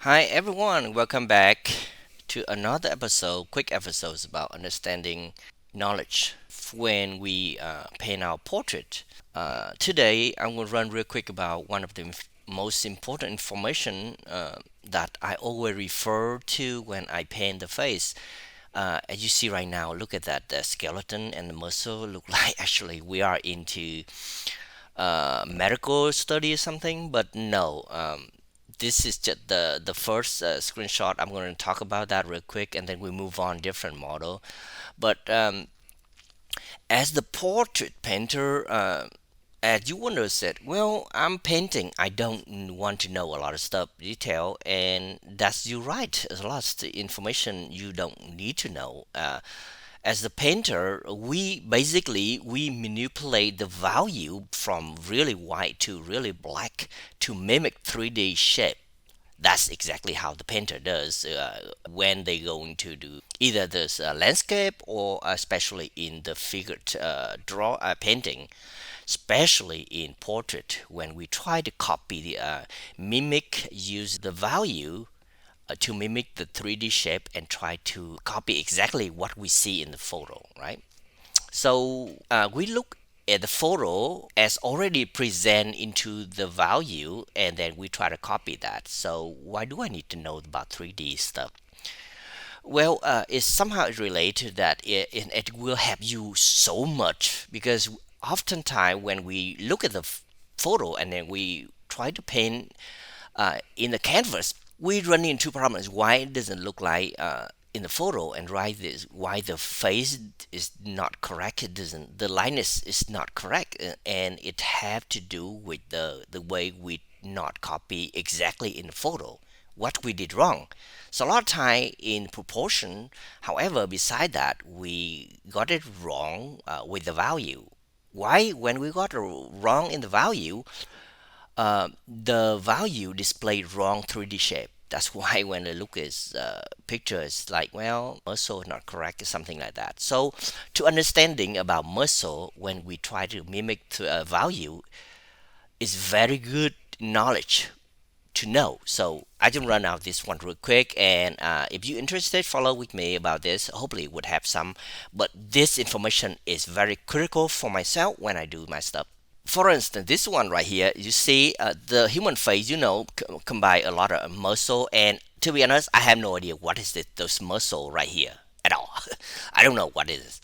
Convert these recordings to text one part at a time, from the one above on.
Hi everyone, welcome back to another episode, quick episodes about understanding knowledge when we paint our portrait. Today, I'm going to run real quick about one of the most important information that I always refer to when I paint the face. As you see right now, look at that the skeleton and the muscle look like actually we are into medical study or something, but no. This is just the first screenshot. I'm going to talk about that real quick, and then we move on different model. But as the portrait painter, as you wonder said, well, I'm painting. I don't want to know a lot of stuff detail, and that's you right. There's a lot of information you don't need to know. As the painter, we manipulate the value from really white to really black to mimic 3D shape. That's exactly how the painter does when they going to do either this landscape or especially in the figured draw painting, especially in portrait when we try to copy the mimic use the value to mimic the 3D shape and try to copy exactly what we see in the photo, right? So we look at the photo as already present into the value and then we try to copy that. So why do I need to know about 3D stuff? Well, it's somehow related that it will help you so much because oftentimes when we look at the photo and then we try to paint in the canvas, we run into problems. Why it doesn't look like in the photo, and why the face is not correct. It doesn't. The lightness is not correct, and it have to do with the way we not copy exactly in the photo what we did wrong. So a lot of time in proportion. However, beside that, we got it wrong with the value. Why? When we got it wrong in the value displayed wrong 3D shape. That's why when I look at picture, it's like, well, muscle is not correct, or something like that. So, to understanding about muscle, when we try to mimic to a value, is very good knowledge to know. So I just run out this one real quick, and if you're interested, follow with me about this. Hopefully, it would have some. But this information is very critical for myself when I do my stuff. For instance, this one right here, you see the human face, combine a lot of muscle. And to be honest, I have no idea what is it, those muscle right here at all. I don't know what it is.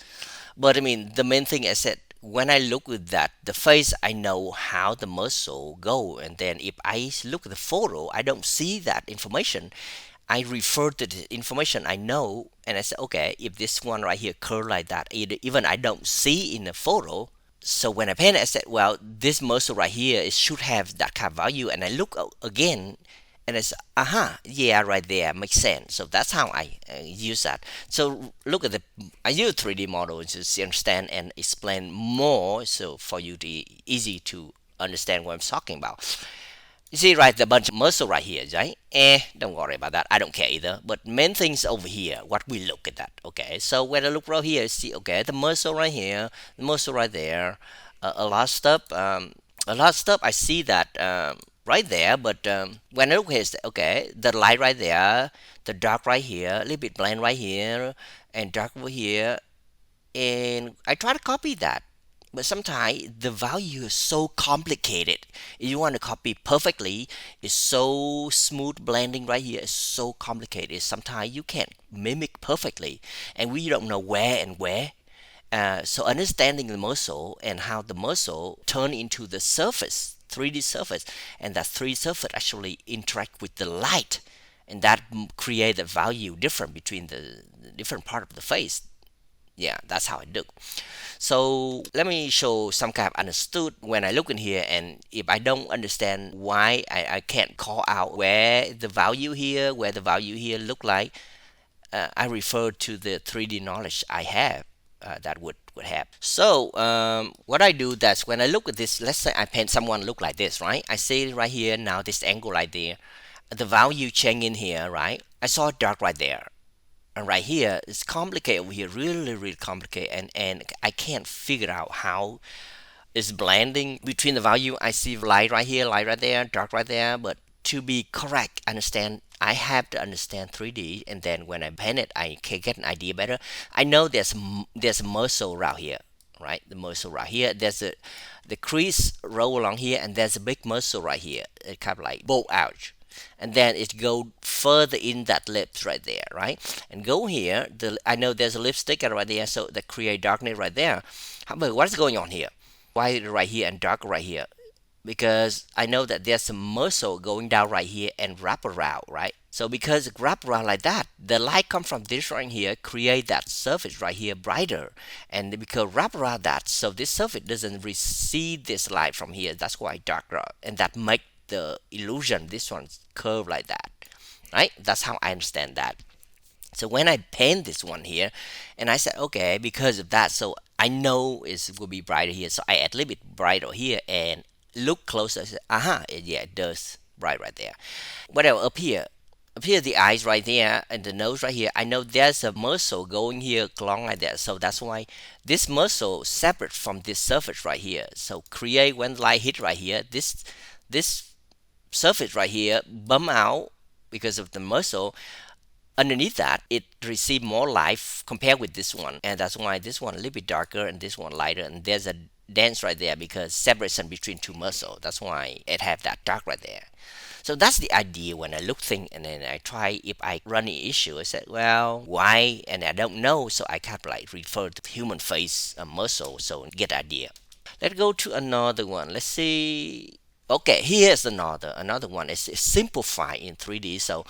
But I mean, the main thing is that when I look at that, the face, I know how the muscle go. And then if I look at the photo, I don't see that information. I refer to the information I know, and I say, okay, if this one right here curl like that, even I don't see in the photo, so when I paint it, I said, well, this muscle right here, it should have that kind of value. And I look again, and it's, yeah, right there, makes sense. So that's how I use that. So look at I use 3D model to understand and explain more, so for you to easy to understand what I'm talking about. You see, right, the bunch of muscle right here, right? Don't worry about that. I don't care either. But main things over here, what we look at that. Okay, so when I look right here, see, okay, the muscle right here, the muscle right there, a lot of stuff. A lot of stuff. I see that right there. But when I look here, okay, the light right there, the dark right here, a little bit blend right here, and dark over here, and I try to copy that. But sometimes the value is so complicated. If you want to copy perfectly, it's so smooth blending right here. It's so complicated. Sometimes you can't mimic perfectly, and we don't know where and where. So understanding the muscle and how the muscle turn into the surface, 3D surface, and that 3D surface actually interact with the light, and that create a value different between the different part of the face. Yeah, that's how I do. So let me show some kind of understood when I look in here, and if I don't understand why I can't call out where the value here, where the value here look like, I refer to the 3D knowledge I have. That would help. So what I do that's when I look at this, let's say I paint someone look like this, right? I see right here now this angle right there, the value change in here, right? I saw dark right there, and right here it's complicated over here, really really complicated, and I can't figure out how it's blending between the value. I see light right here, light right there, dark right there, but to be correct, understand, I have to understand 3D, and then when I paint it, I can get an idea better. I know there's a muscle around here, right? The muscle right here. There's a the crease roll along here, and there's a big muscle right here. It kind of like bow out, and then it go further in that lips right there, right? And go here. I know there's a lipstick right there, so that create darkness right there. However, what's going on here? Why right here and dark right here? Because I know that there's some muscle going down right here and wrap around, right? So because it wrap around like that, the light come from this right here, create that surface right here brighter, and because wrap around that, so this surface doesn't receive this light from here. That's why darker, and that make the illusion this one's curve like that, right? That's how I understand that. So when I paint this one here, and I said, okay, because of that, so I know it will be brighter here. So I add a little bit brighter here and look closer. I said, aha, yeah, it does bright right there. Whatever, up here the eyes right there and the nose right here, I know there's a muscle going here along like that. So that's why this muscle separate from this surface right here. So create when light hit right here, this surface right here bump out because of the muscle. Underneath that, it received more light compared with this one, and that's why this one a little bit darker and this one lighter, and there's a dance right there because separation between two muscles. That's why it have that dark right there. So that's the idea when I look thing, and then I try if I run an issue. I said, well, why? And I don't know, so I kind of like refer to human face muscle, so get idea. Let's go to another one. Let's see. Okay, here's another one. It's simplified in 3D. So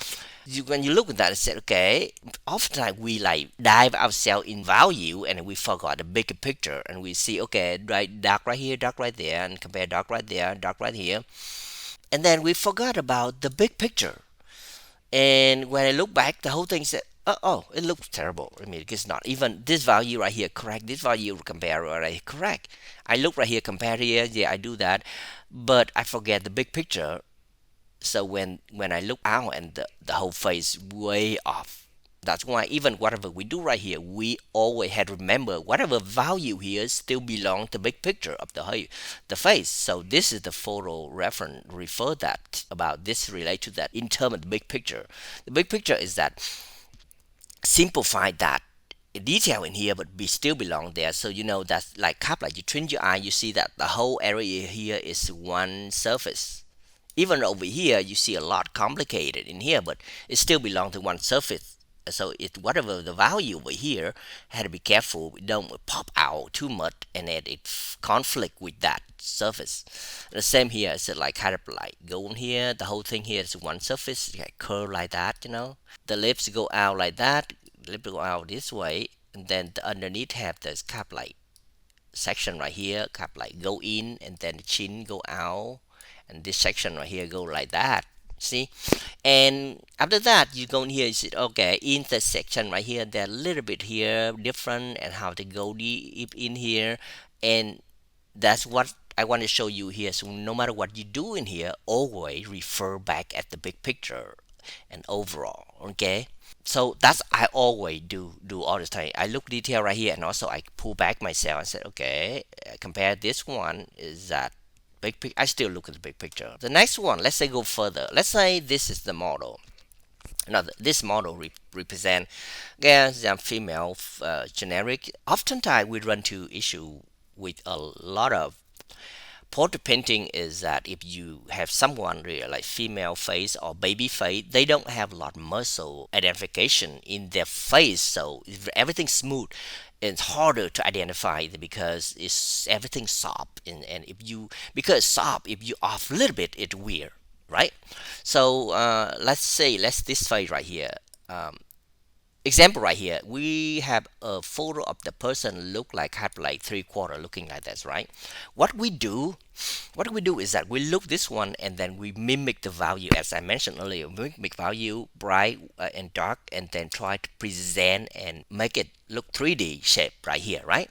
when you look at that, it said, okay, oftentimes we like dive ourselves in value and we forgot the bigger picture and we see, okay, right, dark right here, dark right there, and compare dark right there, dark right here. And then we forgot about the big picture. And when I look back, the whole thing said, oh, it looks terrible. I mean, it's not even this value right here correct. This value compare right here correct. I look right here, compare here. Yeah, I do that, but I forget the big picture. So when I look out and the whole face way off. That's why even whatever we do right here, we always had to remember whatever value here still belong to big picture of the face. So this is the photo reference refer that about this relate to that in terms of the big picture. The big picture is that simplify that detail in here but be still belong there, so you know that's like cup, like you twin your eye, you see that the whole area here is one surface. Even over here you see a lot complicated in here, but it still belong to one surface. So it whatever the value over here had to be careful we don't pop out too much and then it conflict with that surface. The same here, it's like kind of like go on here, the whole thing here is one surface like curve like that, you know. The lips go out like that, lips go out this way, and then the underneath have this cap like section right here, cap like go in, and then the chin go out, and this section right here go like that. See, and after that you go in here, you see, okay, intersection right here, they're a little bit here different, and how to go deep in here, and that's what I want to show you here. So no matter what you do in here, always refer back at the big picture and overall. Okay. So that's I always do all the time. I look detail right here, and also I pull back myself and say, okay, compare this one is that big pic. I still look at the big picture. The next one, let's say go further. Let's say this is the model. Now this model represent again the female generic. Oftentimes we run to issue with a lot of portrait painting is that if you have someone really like female face or baby face, they don't have a lot of muscle identification in their face, so if everything's smooth, it's harder to identify because it's everything soft, and if you because soft, if you off a little bit, it's weird, right? So let's say let's this face right here. Um, Example right here, we have a photo of the person look like have like three-quarter looking like this, right? What we do is that we look this one and then we mimic the value as I mentioned earlier, mimic value bright and dark, and then try to present and make it look 3D shape right here, right?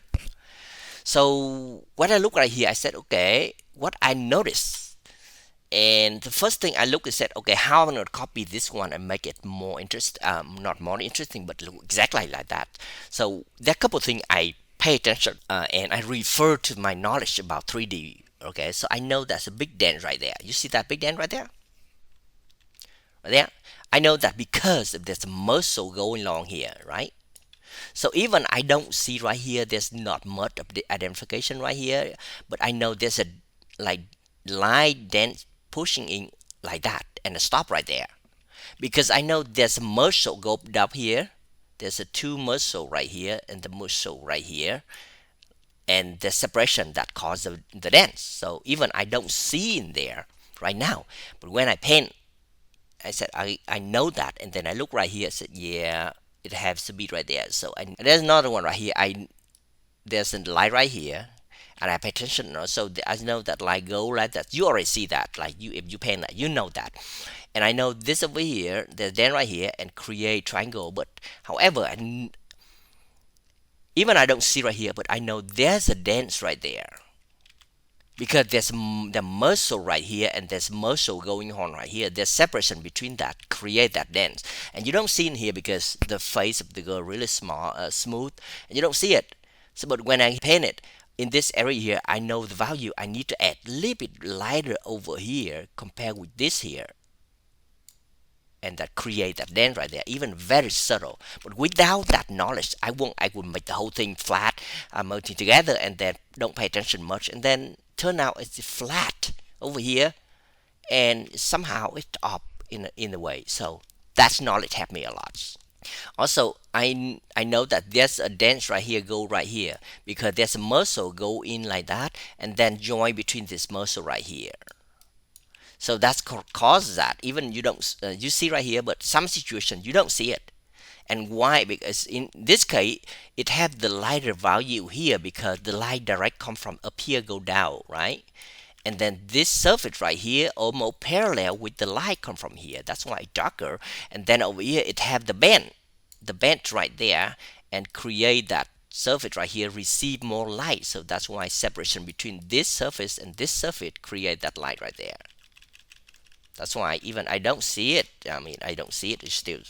So when I look right here, I said, okay, what I noticed, and the first thing I look is said, okay, how am I going to copy this one and make it more interest, not more interesting, but look exactly like that. So there are a couple of things I pay attention, and I refer to my knowledge about 3D. Okay, so I know that's a big dent right there. You see that big dent right there? Yeah, I know that because there's a muscle going along here, right? So even I don't see right here, there's not much of the identification right here, but I know there's a like line dent pushing in like that and a stop right there because I know there's a muscle go up here. There's a two muscle right here and the muscle right here, and the separation that caused the dance. So even I don't see in there right now, but when I paint, I said I know that, and then I look right here. I said yeah, it has to be right there. So there's another one right here. I There's a light right here, and I pay attention. So I know that light go like that. You already see that. Like you, if you paint that, you know that. And I know this over here, there's then right here, and create triangle. But however, even I don't see right here, but I know there's a dance right there because there's the muscle right here and there's muscle going on right here. There's separation between that create that dance, and you don't see in here because the face of the girl really small, smooth, and you don't see it. So but when I paint it in this area here, I know the value I need to add a little bit lighter over here compared with this here, and that create that dent right there, even very subtle. But without that knowledge, I would make the whole thing flat, melting together, and then don't pay attention much, and then turn out it's flat over here, and somehow it's up in a way. So that's knowledge helped me a lot. Also, I know that there's a dent right here, go right here, because there's a muscle go in like that, and then join between this muscle right here. So that's causes that even you don't you see right here, but some situation you don't see it. And why? Because in this case, it have the lighter value here because the light direct come from up here go down, right? And then this surface right here almost parallel with the light come from here. That's why it's darker. And then over here it have the bend right there, and create that surface right here receive more light. So that's why separation between this surface and this surface create that light right there. That's why even I don't see it. I mean, I don't see it. It's still,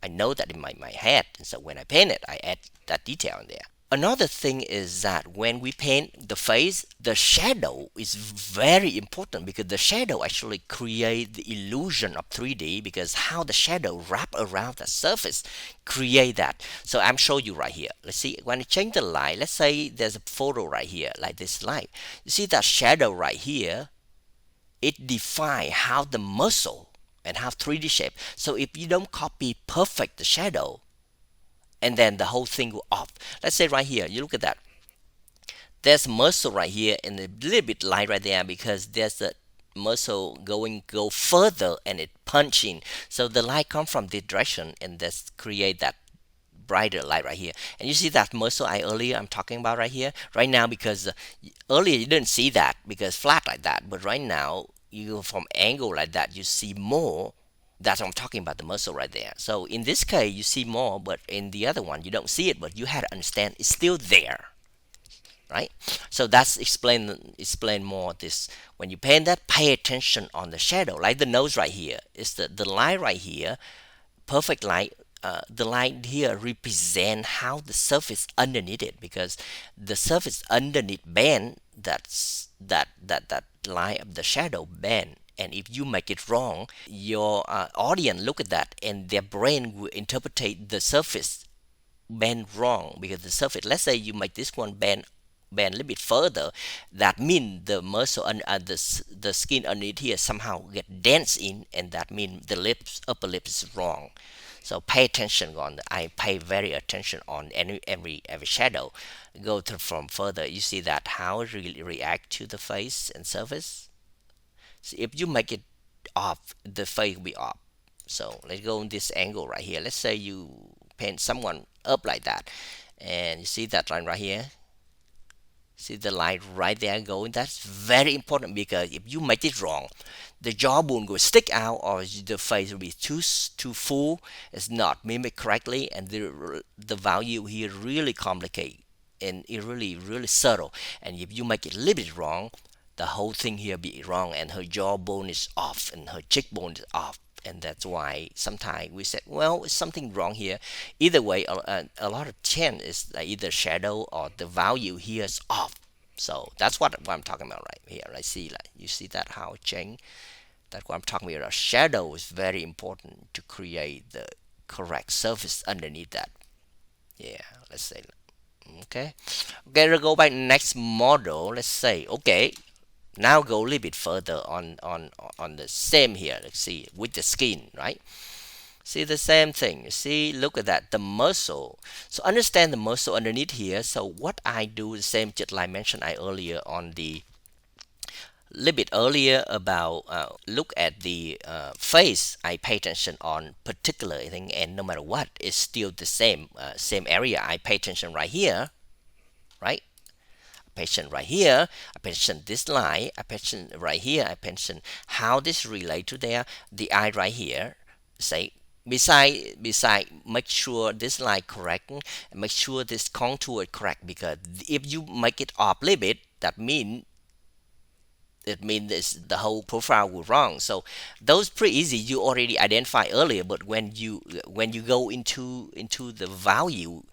I know that in my head. And so when I paint it, I add that detail in there. Another thing is that when we paint the face, the shadow is very important because the shadow actually create the illusion of 3D because how the shadow wrap around the surface create that. So I'm showing you right here. Let's see when I change the light. Let's say there's a photo right here like this light. You see that shadow right here, it defines how the muscle and how 3D shape. So if you don't copy perfect the shadow, and then the whole thing will off. Let's say right here, you look at that. There's muscle right here and a little bit light right there because there's a muscle go further and it punching. So the light come from this direction and that's create that brighter light right here. And you see that muscle I'm talking about right here right now because earlier you didn't see that because flat like that, but right now you go from angle like that you see more. That's what I'm talking about, the muscle right there. So in this case you see more, but in the other one you don't see it, but you had to understand it's still there, right? So that's explain more this. When you paint that, pay attention on the shadow, like the nose right here. It's the line right here, perfect line. The line here represent how the surface underneath it because the surface underneath bend, that line of the shadow bend, and if you make it wrong, your audience look at that and their brain will interpret the surface bend wrong because the surface, let's say you make this one bend a little bit further, that means the muscle and the skin underneath here somehow get dense in, and that means the upper lip is wrong. So pay attention on I pay very attention on every shadow. Go to from further, you see that how it really react to the face and surface. So if you make it off, the face will be off. So let's go in this angle right here. Let's say you paint someone up like that, and you see that line right here. See the line right there going. That's very important because if you make it wrong, the jawbone will stick out, or the face will be too full. It's not mimic correctly, and the value here really complicate, and it really subtle. And if you make it a little bit wrong, the whole thing here be wrong, and her jawbone is off, and her cheekbone is off. And that's why sometimes we said, well, it's something wrong here. Either way, a lot of chance is either shadow or the value here is off. So that's what I'm talking about right here. I see, like you see that how it change. That's what I'm talking about. Shadow is very important to create the correct surface underneath that. Yeah, let's say. Okay. Okay, let's go back next model. Let's say, okay, now go a little bit further on the same here. Let's see with the skin, right? See the same thing. See, look at that, the muscle. So understand the muscle underneath here. So what I do the same, just like I mentioned I earlier on the little bit earlier about look at the face. I pay attention on particular thing, and no matter what, it's still the same area. I pay attention right here, right? Attention right here, I mention this line, I mention right here, I mention how this relate to there, the eye right here. Say beside make sure this line correct and make sure this contour is correct, because if you make it off a little bit, that means it means this, the whole profile was wrong. So those pretty easy, you already identified earlier. But when you go into the value,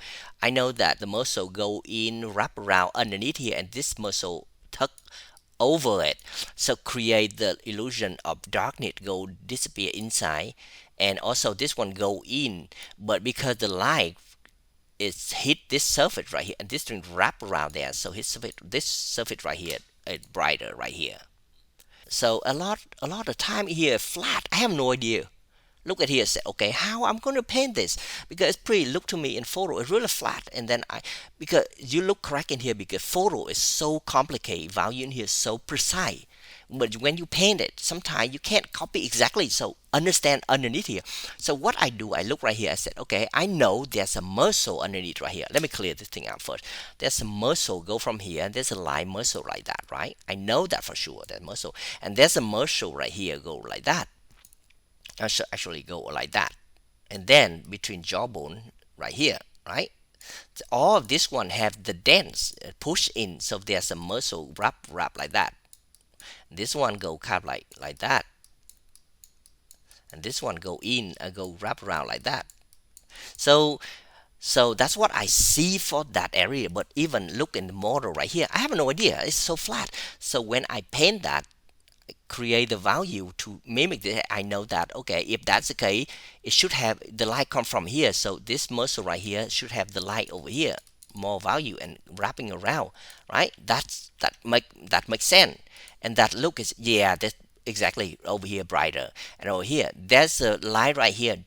I know that the muscle go in, wrap around underneath here, and this muscle tuck over it, so create the illusion of darkness, go disappear inside. And also this one go in, but because the light is hit this surface right here, and this thing wrap around there, so hit surface, this surface right here is brighter right here. So a lot of time here flat. I have no idea. Look at here. Say, okay, how I'm going to paint this, because it's pretty. Look to me in photo, it's really flat. And then because you look correct in here, because photo is so complicated. Value in here is so precise. But when you paint it, sometimes you can't copy exactly. So understand underneath here. So what I do, I look right here. I said, okay, I know there's a muscle underneath right here. Let me clear this thing out first. There's a muscle go from here, and there's a line muscle like that, right? I know that for sure. That muscle, and there's a muscle right here go like that. I should actually go like that, and then between jawbone right here, right? All of this one have the dents push in, so there's a muscle wrap like that. This one go kind of like that, and this one go in and go wrap around like that. So so that's what I see for that area. But even look in the model right here, I have no idea. It's so flat. So when I paint that, create the value to mimic this, I know that okay, if that's the case, it should have the light come from here. So this muscle right here should have the light over here, more value and wrapping around, right? That makes sense. And that look is, yeah, that's exactly over here brighter, and over here there's a light right here,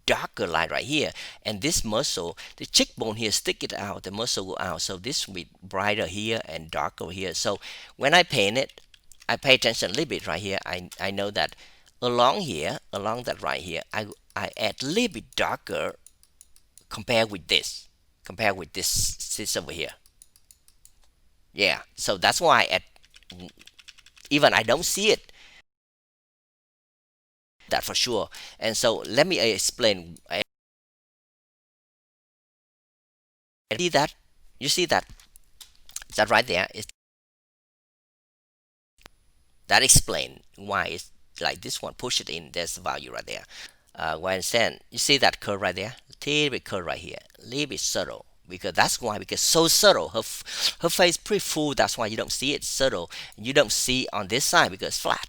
darker line right here. And this muscle, the cheekbone here, stick it out, the muscle go out, so this will be brighter here and darker here. So when I paint it, I pay attention a little bit right here. I know that along here, along that right here, I add a little bit darker compared with this over here. Yeah, so that's why at even I don't see it, that for sure. And so let me explain. I see that, you see that, that right there is, that explain why it's like this one. Push it in, there's the value right there. When send, you see that curve right there, little bit curve right here, a little bit subtle, because that's why, because so subtle, her face pretty full, that's why you don't see it subtle. You don't see on this side because it's flat,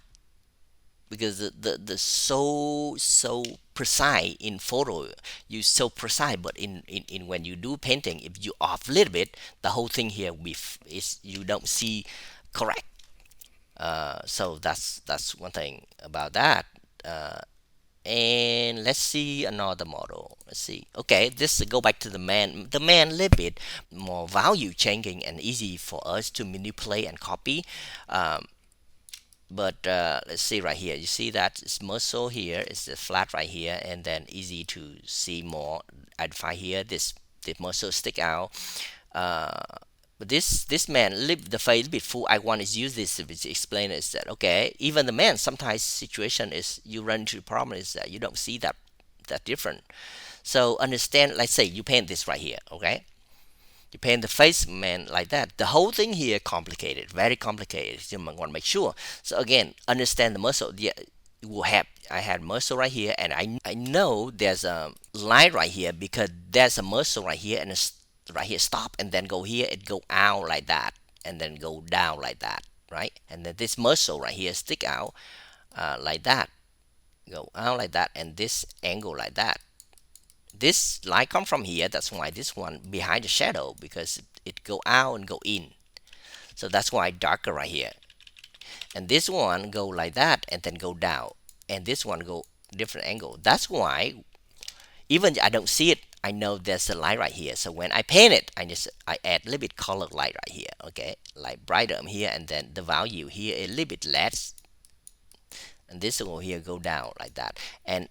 because the so precise in photo, you so precise. But in when you do painting, if you off a little bit, the whole thing here will be is you don't see correct. So that's one thing about that. And let's see another model. Let's see. Okay, this go back to the man. The man a little bit more value changing and easy for us to manipulate and copy. Um, but let's see right here. You see that it's muscle here. It's flat right here, and then easy to see more. Identify here. This muscle stick out. Uh, but this man live the face a bit full. I want to use this to explain is that okay. Even the man sometimes situation is you run into the problem is that you don't see that different. So understand. Let's say you paint this right here. Okay, you paint the face man like that. The whole thing here complicated, very complicated. You might want to make sure. So again, understand the muscle. Yeah, you will have. I had muscle right here, and I know there's a line right here because there's a muscle right here, and it's right here stop, and then go here, it go out like that, and then go down like that, right? And then this muscle right here stick out, like that, go out like that, and this angle like that. This light come from here. That's why this one behind the shadow, because it go out and go in. So that's why darker right here. And this one go like that and then go down. And this one go different angle. That's why even I don't see it, I know there's a light right here. So when I paint it, I add a little bit color light right here. Okay, like brighter here, and then the value here a little bit less, and this one here go down like that. And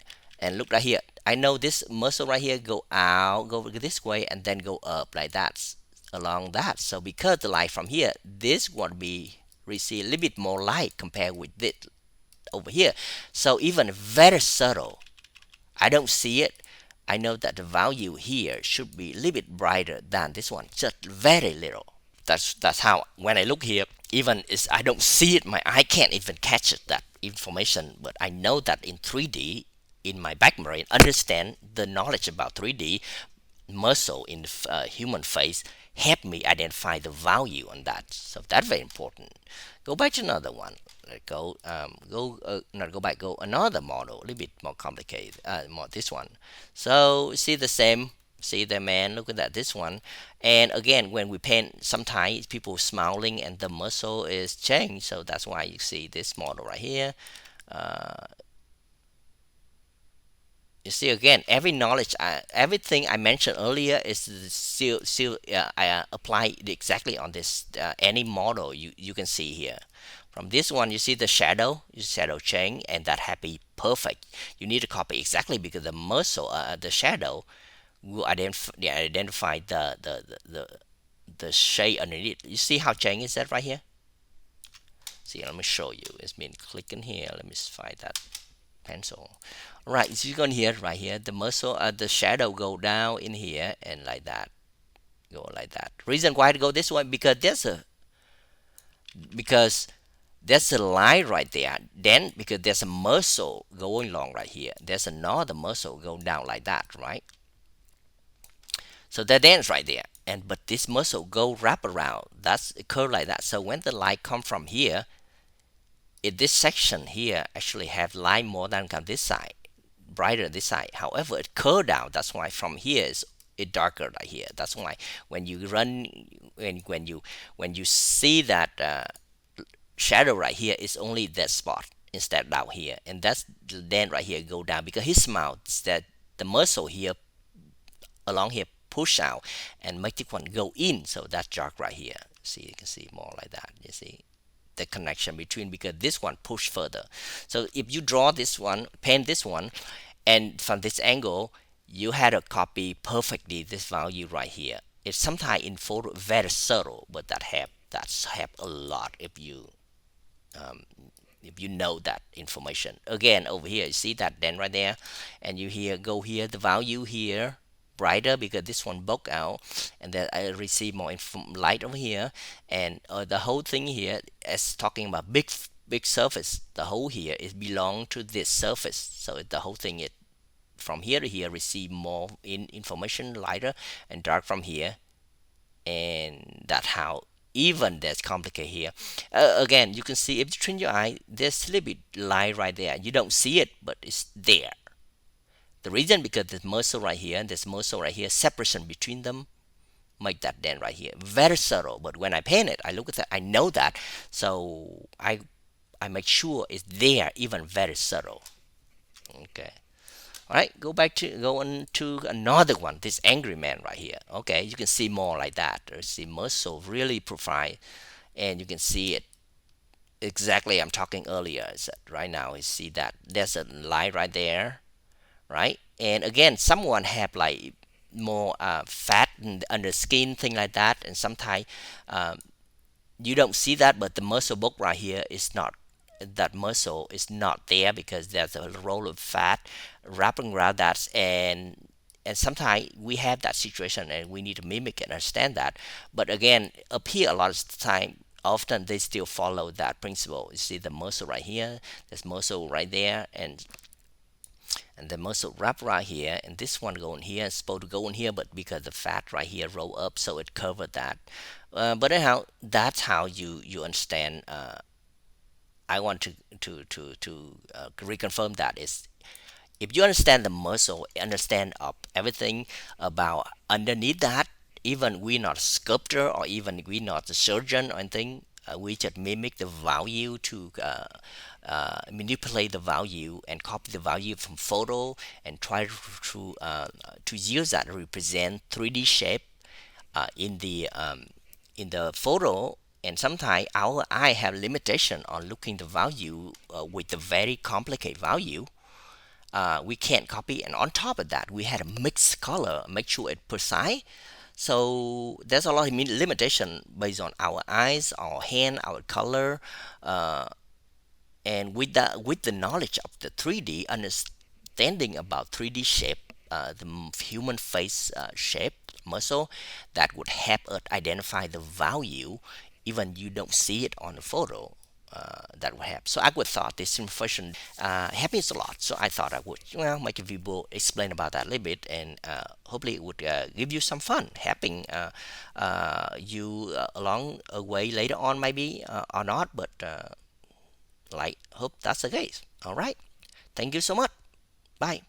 look right here, I know this muscle right here go out, go this way, and then go up like that, along that. So because the light from here, this one be receive a little bit more light compared with this over here. So even very subtle, I don't see it, I know that the value here should be a little bit brighter than this one, just very little. That's how when I look here, even is I don't see it, my eye can't even catch it, that information. But I know that in 3D, in my back brain, understand the knowledge about 3D muscle in the human face help me identify the value on that. So that's very important. Go back to another one. Not go back, go another model, a little bit more complicated, more this one. So see the same, see the man, look at that, this one. And again, when we paint, sometimes people smiling and the muscle is changed. So that's why you see this model right here. uh, you see again, every knowledge, everything I mentioned earlier is still I apply exactly on this any model you can see here. From this one, you see the shadow, shadow change, and that happy perfect. You need to copy exactly because the muscle, the shadow, will identify the shade underneath. You see how change is that right here? See, let me show you. It's been clicking here. Let me find that pencil. Right, so you can here, right here, the muscle, the shadow go down in here and like that, go like that. Reason why to go this way, because there's a line right there. Then because there's a muscle going along right here, there's another muscle go down like that, right? So that ends right there. And but this muscle go wrap around. That's a curve like that. So when the light come from here, in this section here actually have light more than on this side, brighter this side. However, it curl down. That's why from here is it darker right here. That's why when you run, when you see that shadow right here, is only that spot instead down here, and that's then right here go down because his mouth, that the muscle here along here push out and make this one go in. So that's dark right here. See, you can see more like that. You see the connection between, because this one push further. So if you draw this one, paint this one, and from this angle you had a copy perfectly this value right here. It's sometimes in photo very subtle, but that's help a lot um, if you know that information. Again, over here you see that then right there, and you here go here, the value here brighter because this one broke out, and then I receive more light over here. And the whole thing here is talking about big surface. The whole here is belong to this surface. So the whole thing is from here to here receive more information lighter and dark from here. And that's how even that's complicated here. Again, you can see if you train your eye, there's a little bit light right there. You don't see it, but it's there. The reason because this muscle right here and this muscle right here, separation between them make that dent right here. Very subtle, but when I paint it, I look at that, I know that. So I make sure it's there, even very subtle. Okay. All right, go on to another one. This angry man right here. Okay, you can see more like that. There's the muscle really profile, and you can see it exactly. I'm talking earlier. Is that right now? You see that there's a line right there, right? And again, someone have like more fat under skin, thing like that, and sometimes um, you don't see that, but the muscle book right here is not, that muscle is not there because there's a roll of fat wrapping around that. And sometimes we have that situation and we need to mimic and understand that. But again, up here a lot of the time, often they still follow that principle. You see the muscle right here, there's muscle right there, and the muscle wrap right here, and this one going here is supposed to go in here, but because the fat right here roll up, so it covered that. But anyhow, that's how you understand I want to reconfirm that is, if you understand the muscle, understand of everything about underneath that, even we're not a sculptor or even we're not a surgeon or anything, we just mimic the value to manipulate the value and copy the value from photo and try to use that to represent 3D shape in the photo. And sometimes our eye have limitation on looking the value with the very complicated value. We can't copy, and on top of that we had a mixed color, make sure it precise. So there's a lot of limitation based on our eyes, our hand, our color, uh, and with the knowledge of the 3D, understanding about 3D shape, the human face shape, muscle, that would help us identify the value, even you don't see it on the photo. That would help. So I would thought this information happens a lot. So I thought I would, make a video explain about that a little bit, and hopefully it would give you some fun, helping you along a way later on, maybe or not, but like hope that's the case. All right. Thank you so much. Bye.